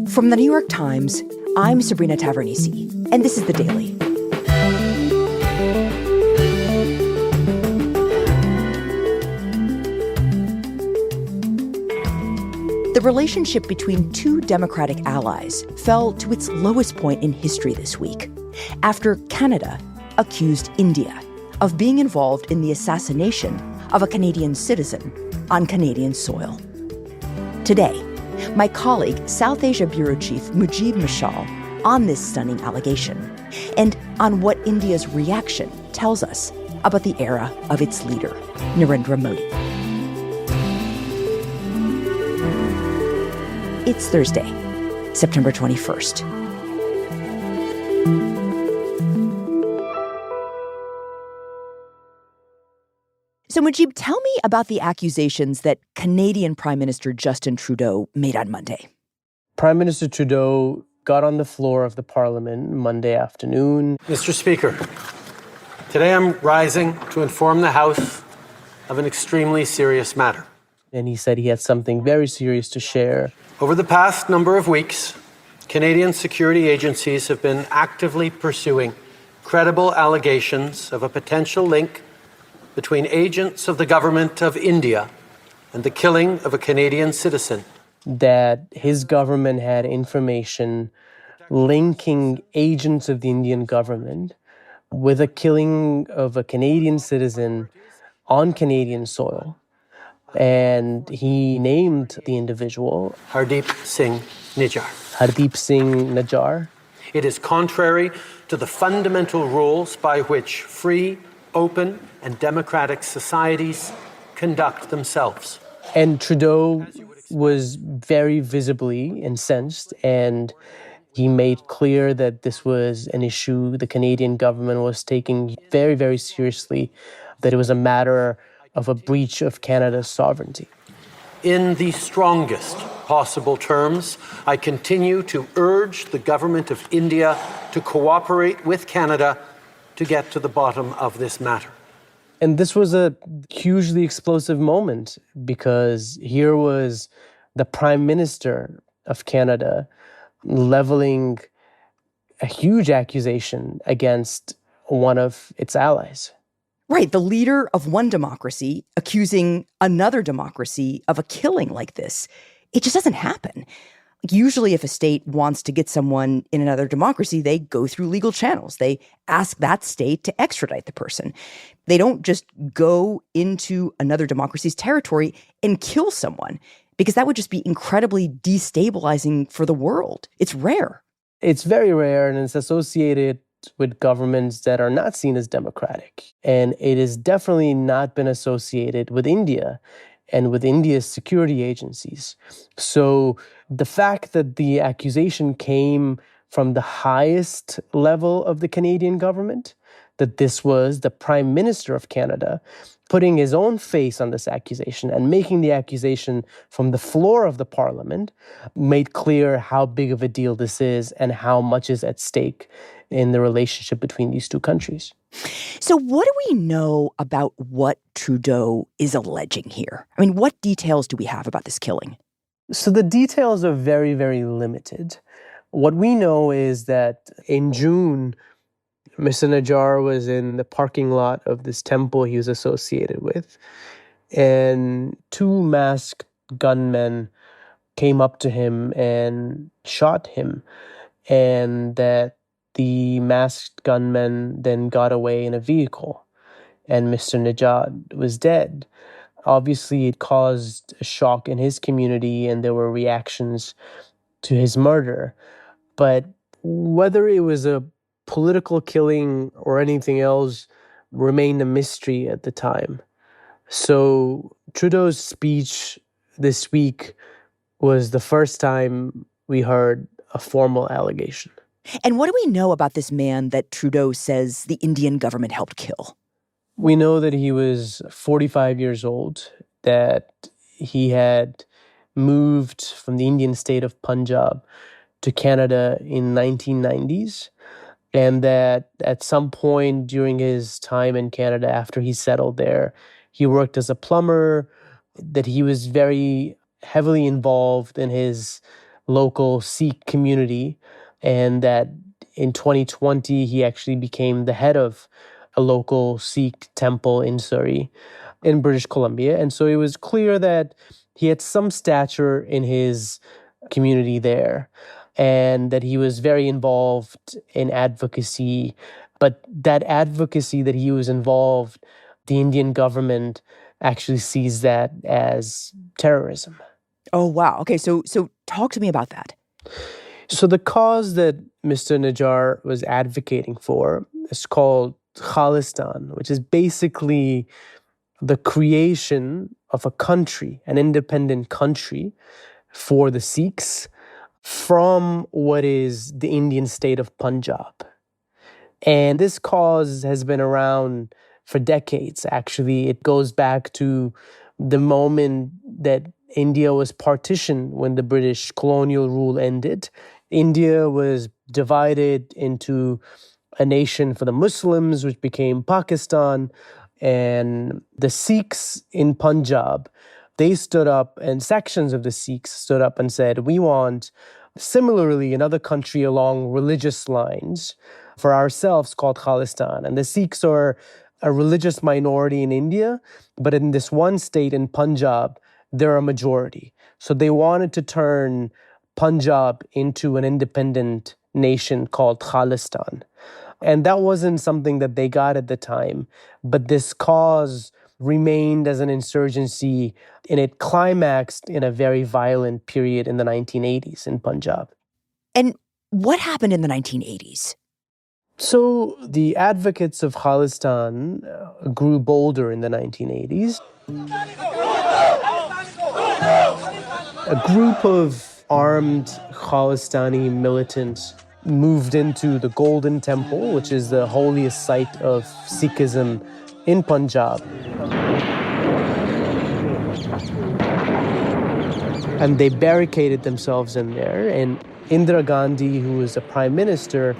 From the New York Times, I'm Sabrina Tavernise, and this is The Daily. The relationship between two Democratic allies fell to its lowest point in history this week after Canada accused India of being involved in the assassination of a Canadian citizen on Canadian soil. Today, my colleague, South Asia Bureau Chief Mujib Mashal, on this stunning allegation and on what India's reaction tells us about the era of its leader, Narendra Modi. It's Thursday, September 21st. So, Mujib, tell me about the accusations that Canadian Prime Minister Justin Trudeau made on Monday. Prime Minister Trudeau got on the floor of the Parliament Monday afternoon. Mr. Speaker, today I'm rising to inform the House of an extremely serious matter. And he said he had something very serious to share. Over the past number of weeks, Canadian security agencies have been actively pursuing credible allegations of a potential link between agents of the government of India and the killing of a Canadian citizen. That his government had information linking agents of the Indian government with a killing of a Canadian citizen on Canadian soil. And he named the individual Hardeep Singh Nijjar. Hardeep Singh Nijjar. It is contrary to the fundamental rules by which free, open, and democratic societies conduct themselves. And Trudeau was very visibly incensed, and he made clear that this was an issue the Canadian government was taking very, very seriously, that it was a matter of a breach of Canada's sovereignty. In the strongest possible terms, I continue to urge the government of India to cooperate with Canada to get to the bottom of this matter. And this was a hugely explosive moment because here was the Prime Minister of Canada leveling a huge accusation against one of its allies. Right, the leader of one democracy accusing another democracy of a killing like this. It just doesn't happen. Usually, if a state wants to get someone in another democracy, they go through legal channels. They ask that state to extradite the person. They don't just go into another democracy's territory and kill someone, because that would just be incredibly destabilizing for the world. It's rare. It's very rare, and it's associated with governments that are not seen as democratic. And it has definitely not been associated with India and with India's security agencies. So the fact that the accusation came from the highest level of the Canadian government, that this was the Prime Minister of Canada putting his own face on this accusation and making the accusation from the floor of the Parliament, made clear how big of a deal this is and how much is at stake in the relationship between these two countries. So what do we know about what Trudeau is alleging here? I mean, what details do we have about this killing? So the details are very, very limited. What we know is that in June, Mr. Nijjar was in the parking lot of this temple he was associated with, and two masked gunmen came up to him and shot him, and that the masked gunmen then got away in a vehicle, and Mr. Nijjar was dead. Obviously, it caused a shock in his community, and there were reactions to his murder. But whether it was a political killing or anything else remained a mystery at the time. So Trudeau's speech this week was the first time we heard a formal allegation. And what do we know about this man that Trudeau says the Indian government helped kill? We know that he was 45 years old, that he had moved from the Indian state of Punjab to Canada in 1990s, and that at some point during his time in Canada, after he settled there, he worked as a plumber, that he was very heavily involved in his local Sikh community, and that in 2020 he actually became the head of a local Sikh temple in Surrey, in British Columbia. And so it was clear that he had some stature in his community there, and that he was very involved in advocacy. But that advocacy that he was involved, the Indian government actually sees that as terrorism. Oh, wow. Okay, so talk to me about that. So the cause that Mr. Najjar was advocating for is called Khalistan, which is basically the creation of a country, an independent country for the Sikhs from what is the Indian state of Punjab. And this cause has been around for decades, actually. It goes back to the moment that India was partitioned when the British colonial rule ended. India was divided into a nation for the Muslims, which became Pakistan, and the Sikhs in Punjab, they stood up, and sections of the Sikhs stood up and said, we want, similarly, another country along religious lines for ourselves called Khalistan. And the Sikhs are a religious minority in India, but in this one state in Punjab, they're a majority. So they wanted to turn Punjab into an independent nation called Khalistan. And that wasn't something that they got at the time, but this cause remained as an insurgency, and it climaxed in a very violent period in the 1980s in Punjab. And what happened in the 1980s? So the advocates of Khalistan grew bolder in the 1980s. A group of armed Khalistani militants moved into the Golden Temple, which is the holiest site of Sikhism in Punjab. And they barricaded themselves in there. And Indira Gandhi, who was the prime minister,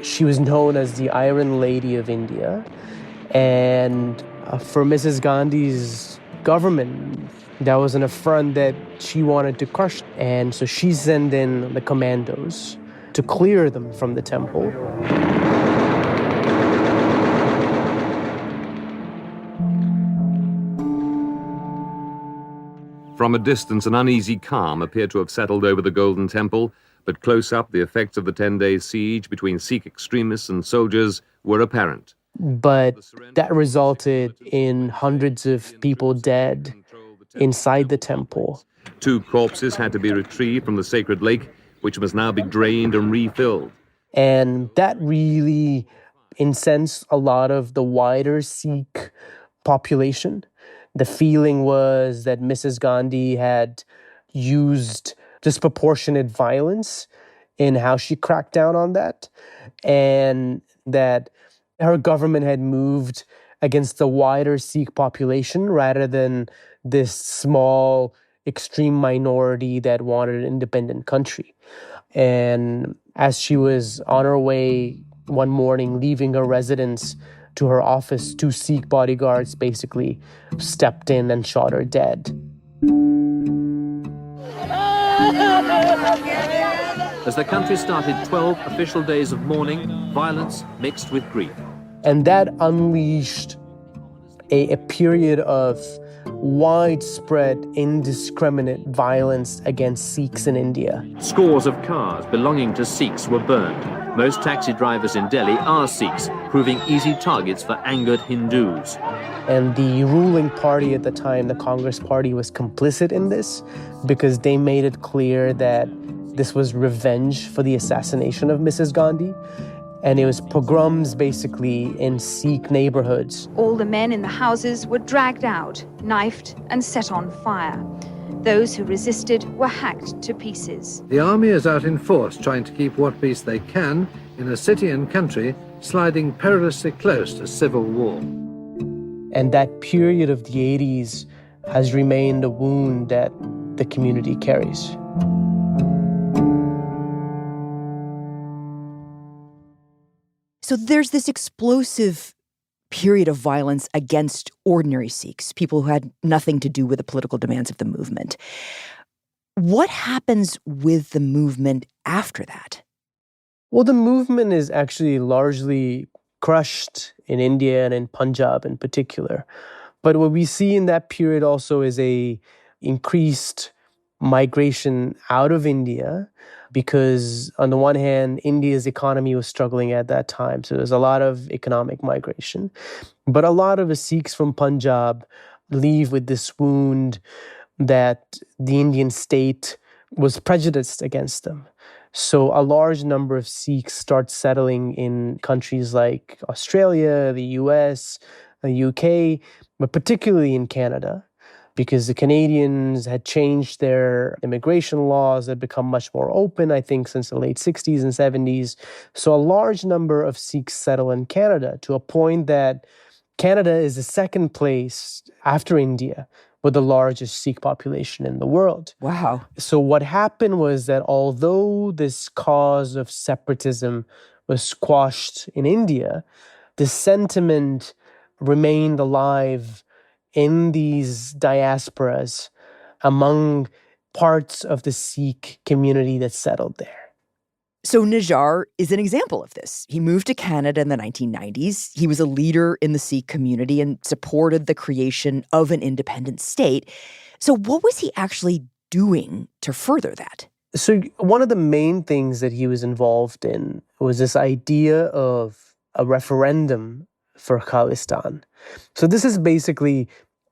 she was known as the Iron Lady of India. And for Mrs. Gandhi's government, that was an affront that she wanted to crush. And so she sent in the commandos to clear them from the temple. From a distance, an uneasy calm appeared to have settled over the Golden Temple, but close up, the effects of the 10-day siege between Sikh extremists and soldiers were apparent. But that resulted in hundreds of people dead inside the temple. 2 corpses had to be retrieved from the sacred lake, which must now be drained and refilled. And that really incensed a lot of the wider Sikh population. The feeling was that Mrs. Gandhi had used disproportionate violence in how she cracked down on that, and that her government had moved against the wider Sikh population rather than this small, extreme minority that wanted an independent country. And as she was on her way one morning, leaving her residence to her office, 2 Sikh bodyguards basically stepped in and shot her dead. As the country started 12 official days of mourning, violence mixed with grief. And that unleashed a period of widespread, indiscriminate violence against Sikhs in India. Scores of cars belonging to Sikhs were burned. Most taxi drivers in Delhi are Sikhs, proving easy targets for angered Hindus. And the ruling party at the time, the Congress Party, was complicit in this because they made it clear that this was revenge for the assassination of Mrs. Gandhi. And it was pogroms, basically, in Sikh neighborhoods. All the men in the houses were dragged out, knifed, and set on fire. Those who resisted were hacked to pieces. The army is out in force, trying to keep what peace they can in a city and country sliding perilously close to civil war. And that period of the 80s has remained a wound that the community carries. So there's this explosive period of violence against ordinary Sikhs, people who had nothing to do with the political demands of the movement. What happens with the movement after that? Well, the movement is actually largely crushed in India and in Punjab in particular. But what we see in that period also is a increased migration out of India because on the one hand, India's economy was struggling at that time. So there's a lot of economic migration. But a lot of the Sikhs from Punjab leave with this wound that the Indian state was prejudiced against them. So a large number of Sikhs start settling in countries like Australia, the US, the UK, but particularly in Canada, because the Canadians had changed their immigration laws, had become much more open, I think, since the late 60s and 70s. So a large number of Sikhs settle in Canada to a point that Canada is the second place after India with the largest Sikh population in the world. Wow. So what happened was that although this cause of separatism was squashed in India, the sentiment remained alive in these diasporas among parts of the Sikh community that settled there. So Najjar is an example of this. He moved to Canada in the 1990s. He was a leader in the Sikh community and supported the creation of an independent state. So what was he actually doing to further that? So one of the main things that he was involved in was this idea of a referendum for Khalistan. So this is basically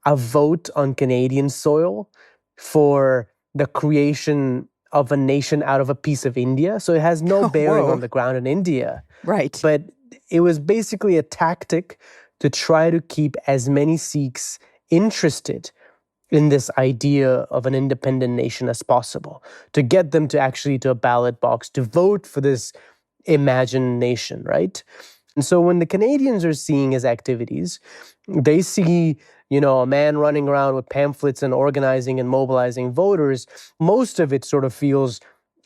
a vote on Canadian soil for the creation of a nation out of a piece of India. So it has no bearing on the ground in India. Right. But it was basically a tactic to try to keep as many Sikhs interested in this idea of an independent nation as possible, to get them to actually to a ballot box, to vote for this imagined nation, right? And so when the Canadians are seeing his activities, they see, a man running around with pamphlets and organizing and mobilizing voters. Most of it sort of feels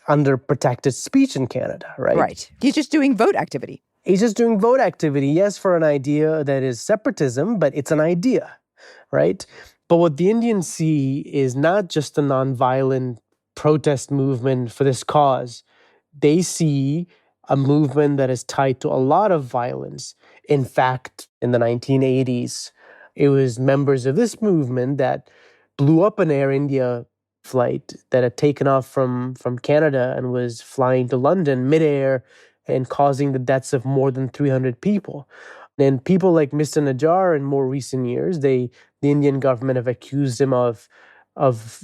under protected speech in Canada, right? Right. He's just doing vote activity. He's just doing vote activity, yes, for an idea that is separatism, but it's an idea, right? But what the Indians see is not just a nonviolent protest movement for this cause. They see a movement that is tied to a lot of violence. In fact, in the 1980s, it was members of this movement that blew up an Air India flight that had taken off from Canada and was flying to London midair and causing the deaths of more than 300 people. And people like Mr. Najjar in more recent years, the Indian government have accused him of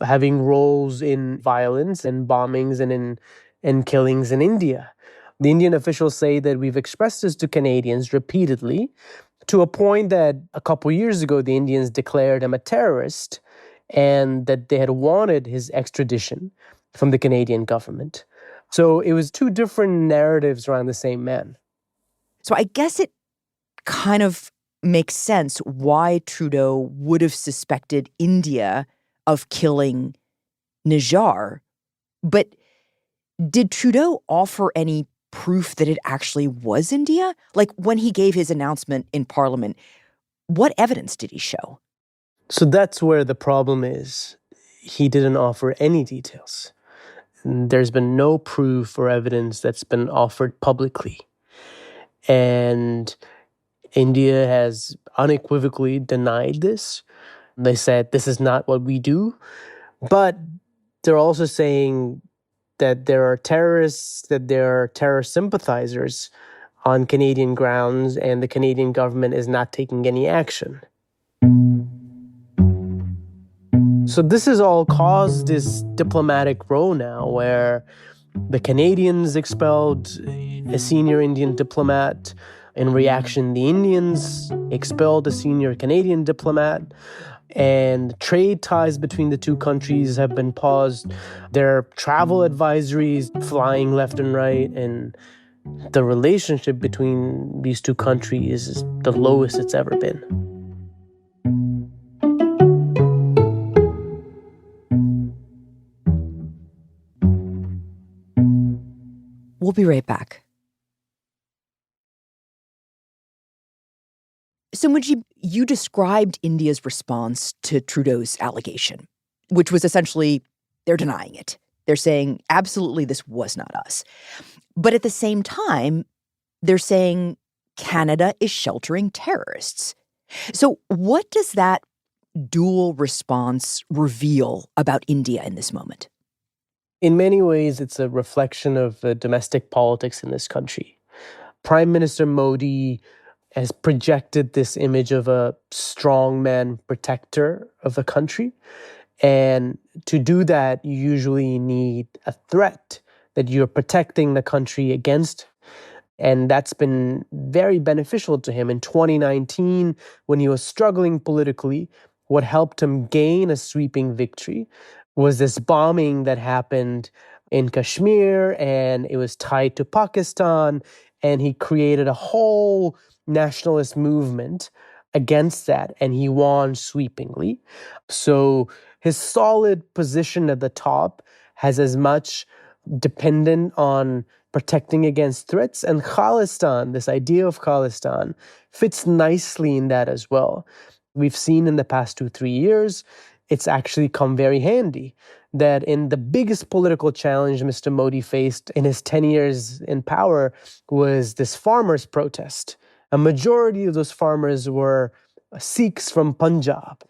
having roles in violence and bombings and killings in India. The Indian officials say that we've expressed this to Canadians repeatedly, to a point that a couple years ago, the Indians declared him a terrorist and that they had wanted his extradition from the Canadian government. So it was two different narratives around the same man. So I guess it kind of makes sense why Trudeau would have suspected India of killing Najjar. But did Trudeau offer any proof that it actually was India? Like when he gave his announcement in Parliament, what evidence did he show? So that's where the problem is. He didn't offer any details. There's been no proof or evidence that's been offered publicly. And India has unequivocally denied this. They said, this is not what we do. But they're also saying that there are terrorists, that there are terrorist sympathizers on Canadian grounds, and the Canadian government is not taking any action. So this has all caused this diplomatic row now where the Canadians expelled a senior Indian diplomat. In reaction, the Indians expelled a senior Canadian diplomat. And trade ties between the two countries have been paused. There are travel advisories flying left and right. And the relationship between these two countries is the lowest it's ever been. We'll be right back. So, Mujib, you described India's response to Trudeau's allegation, which was essentially they're denying it. They're saying, absolutely, this was not us. But at the same time, they're saying Canada is sheltering terrorists. So what does that dual response reveal about India in this moment? In many ways, it's a reflection of domestic politics in this country. Prime Minister Modi has projected this image of a strongman protector of the country. And to do that, you usually need a threat that you're protecting the country against. And that's been very beneficial to him. In 2019, when he was struggling politically, what helped him gain a sweeping victory was this bombing that happened in Kashmir, and it was tied to Pakistan, and he created a whole nationalist movement against that, and he won sweepingly. So his solid position at the top has as much dependent on protecting against threats, and Khalistan, this idea of Khalistan, fits nicely in that as well. We've seen in the past 2-3 years, it's actually come very handy that in the biggest political challenge Mr. Modi faced in his 10 years in power was this farmers' protest. A majority of those farmers were Sikhs from Punjab.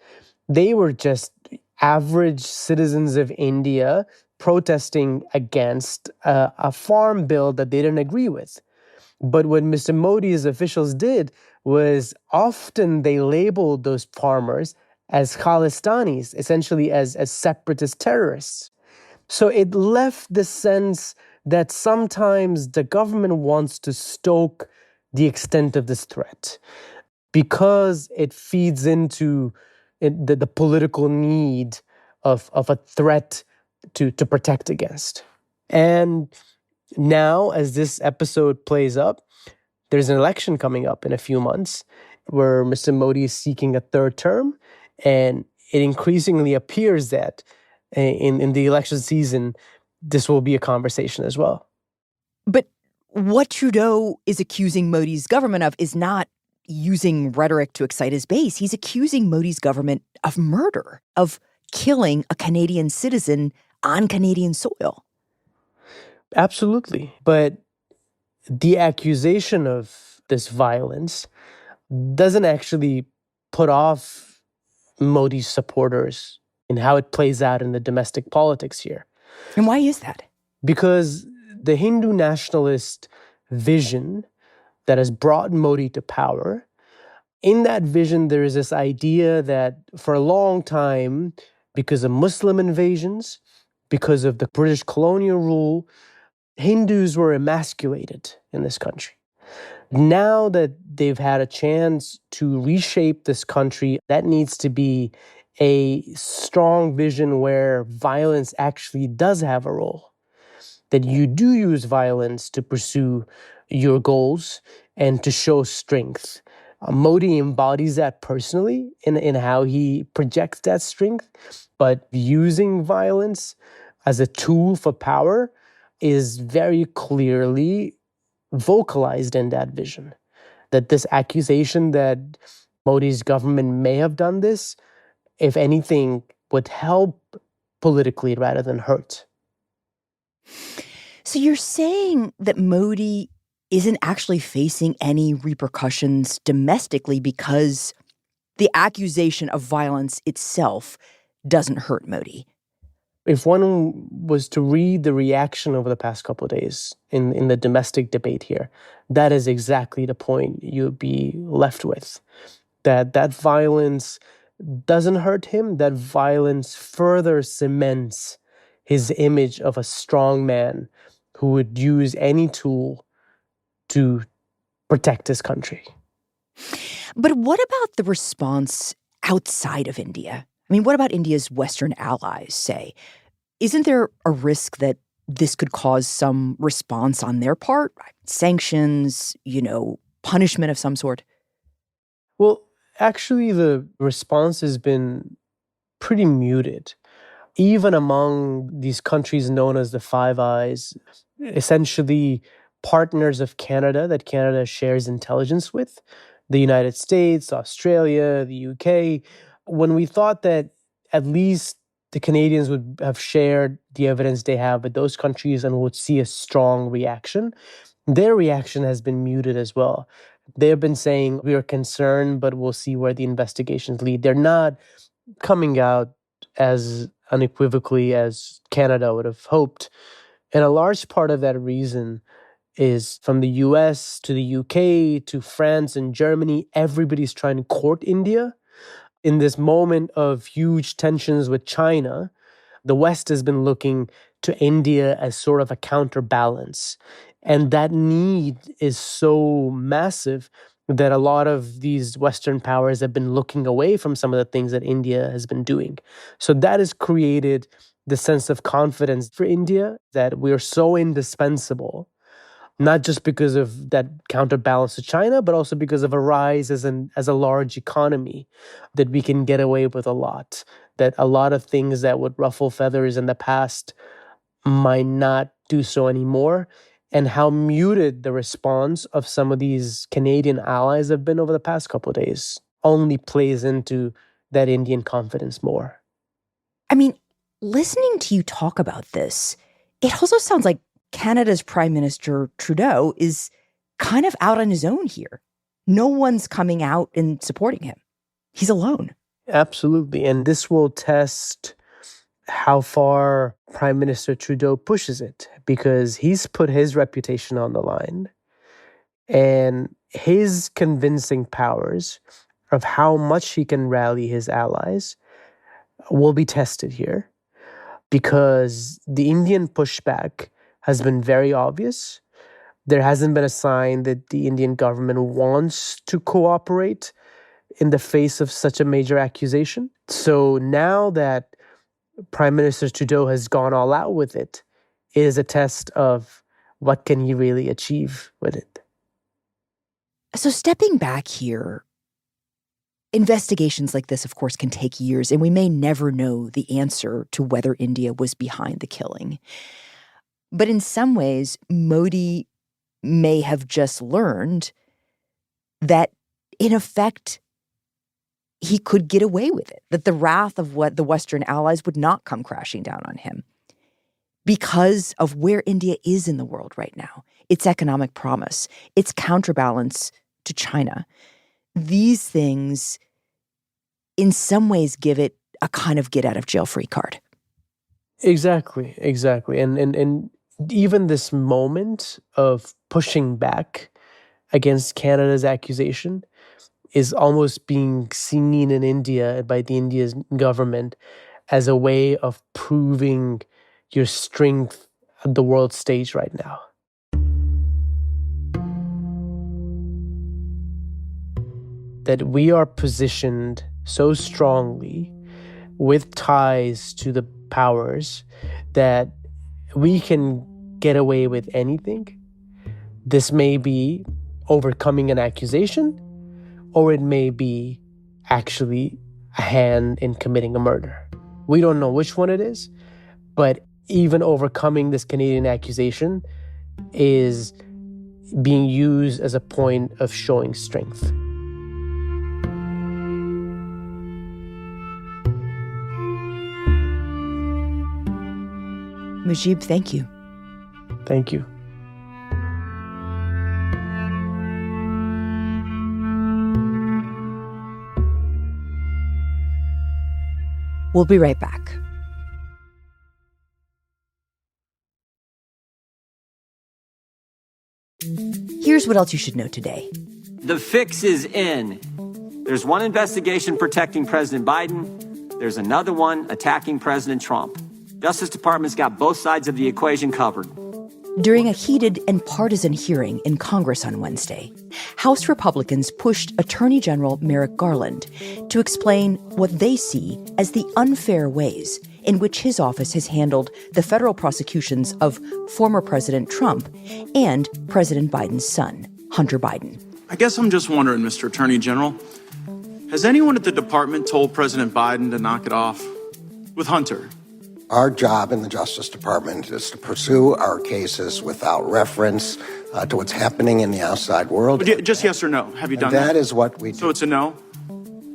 They were just average citizens of India protesting against a farm bill that they didn't agree with. But what Mr. Modi's officials did was often they labeled those farmers as Khalistanis, essentially as separatist terrorists. So it left the sense that sometimes the government wants to stoke the extent of this threat because it feeds into the political need of a threat to protect against. And now, as this episode plays up, there's an election coming up in a few months where Mr. Modi is seeking a third term. And it increasingly appears that in the election season, this will be a conversation as well. But what Trudeau is accusing Modi's government of is not using rhetoric to excite his base. He's accusing Modi's government of murder, of killing a Canadian citizen on Canadian soil. Absolutely. But the accusation of this violence doesn't actually put off Modi's supporters in how it plays out in the domestic politics here. And why is that? Because the Hindu nationalist vision that has brought Modi to power, in that vision, there is this idea that for a long time, because of Muslim invasions, because of the British colonial rule, Hindus were emasculated in this country. Now that they've had a chance to reshape this country, that needs to be a strong vision where violence actually does have a role. That you do use violence to pursue your goals and to show strength. Modi embodies that personally in how he projects that strength, but using violence as a tool for power is very clearly vocalized in that vision. That this accusation that Modi's government may have done this, if anything, would help politically rather than hurt. So you're saying that Modi isn't actually facing any repercussions domestically because the accusation of violence itself doesn't hurt Modi? If one was to read the reaction over the past couple of days in the domestic debate here, that is exactly the point you'd be left with. That violence doesn't hurt him, that violence further cements his image of a strong man who would use any tool to protect his country. But what about the response outside of India? I mean, what about India's Western allies, say? Isn't there a risk that this could cause some response on their part? Sanctions, punishment of some sort? Well, actually, the response has been pretty muted. Even among these countries known as the Five Eyes, essentially partners of Canada that Canada shares intelligence with, the United States, Australia, the UK, when we thought that at least the Canadians would have shared the evidence they have with those countries and would see a strong reaction. Their reaction has been muted as well. They've been saying, we are concerned, but we'll see where the investigations lead. They're not coming out as unequivocally as Canada would have hoped. And a large part of that reason is from the US to the UK to France and Germany, everybody's trying to court India. In this moment of huge tensions with China, the West has been looking to India as sort of a counterbalance. And that need is so massive that a lot of these Western powers have been looking away from some of the things that India has been doing. So that has created the sense of confidence for India that we are so indispensable, not just because of that counterbalance to China, but also because of a rise as a large economy, that we can get away with a lot, that a lot of things that would ruffle feathers in the past might not do so anymore, and how muted the response of some of these Canadian allies have been over the past couple of days only plays into that Indian confidence more. I mean, listening to you talk about this, it also sounds like Canada's Prime Minister Trudeau is kind of out on his own here. No one's coming out and supporting him. He's alone. Absolutely. And this will test how far Prime Minister Trudeau pushes it, because he's put his reputation on the line, and his convincing powers of how much he can rally his allies will be tested here, because the Indian pushback has been very obvious. There hasn't been a sign that the Indian government wants to cooperate in the face of such a major accusation. So now that Prime Minister Trudeau has gone all out with it, is a test of what can he really achieve with it. So stepping back here, investigations like this, of course, can take years, and we may never know the answer to whether India was behind the killing. But in some ways, Modi may have just learned that, in effect, he could get away with it, that the wrath of what the Western allies would not come crashing down on him because of where India is in the world right now, its economic promise, its counterbalance to China. These things, in some ways, give it a kind of get-out-of-jail-free card. Exactly. And even this moment of pushing back against Canada's accusation is almost being seen in India by the India's government as a way of proving your strength at the world stage right now. That we are positioned so strongly with ties to the powers that we can get away with anything. This may be overcoming an accusation, or it may be actually a hand in committing a murder. We don't know which one it is, but even overcoming this Canadian accusation is being used as a point of showing strength. Mujib, thank you. Thank you. We'll be right back. Here's what else you should know today. The fix is in. There's one investigation protecting President Biden. There's another one attacking President Trump. Justice Department's got both sides of the equation covered. During a heated and partisan hearing in Congress on Wednesday, House Republicans pushed Attorney General Merrick Garland to explain what they see as the unfair ways in which his office has handled the federal prosecutions of former President Trump and President Biden's son, Hunter Biden. I guess I'm just wondering, Mr. Attorney General, has anyone at the department told President Biden to knock it off with Hunter? Our job in the Justice Department is to pursue our cases without reference to what's happening in the outside world. But just yes or no. Have you done that? That is what we do. So it's a no?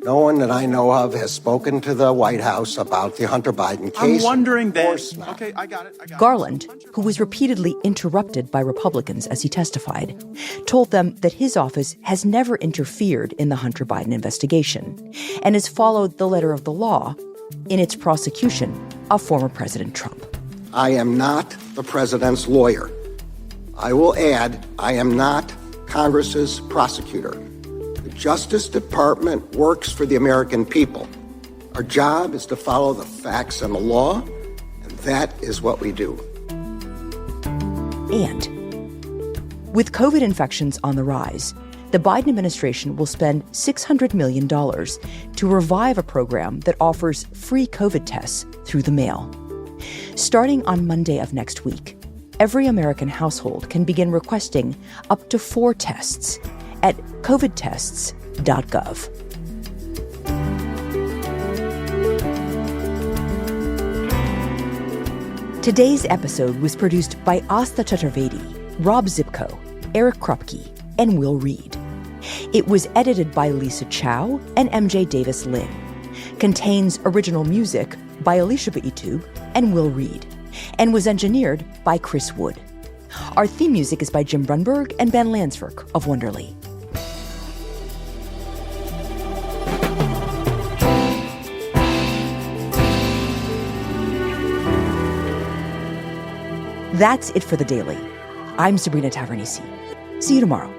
No one that I know of has spoken to the White House about the Hunter Biden case. I'm wondering then. Okay, I got it. Garland, who was repeatedly interrupted by Republicans as he testified, told them that his office has never interfered in the Hunter Biden investigation and has followed the letter of the law in its prosecution of former President Trump. I am not the president's lawyer. I will add, I am not Congress's prosecutor. The Justice Department works for the American people. Our job is to follow the facts and the law, and that is what we do. And with COVID infections on the rise, the Biden administration will spend $600 million to revive a program that offers free COVID tests through the mail. Starting on Monday of next week, every American household can begin requesting up to 4 tests at covidtests.gov. Today's episode was produced by Asta Chaturvedi, Rob Zipko, Eric Krupke, and Will Reed. It was edited by Lisa Chow and MJ Davis Lin. Contains original music by Alicia Baitub and Will Reed, and was engineered by Chris Wood. Our theme music is by Jim Brunberg and Ben Landsverk of Wonderly. That's it for The Daily. I'm Sabrina Tavernisi. See you tomorrow.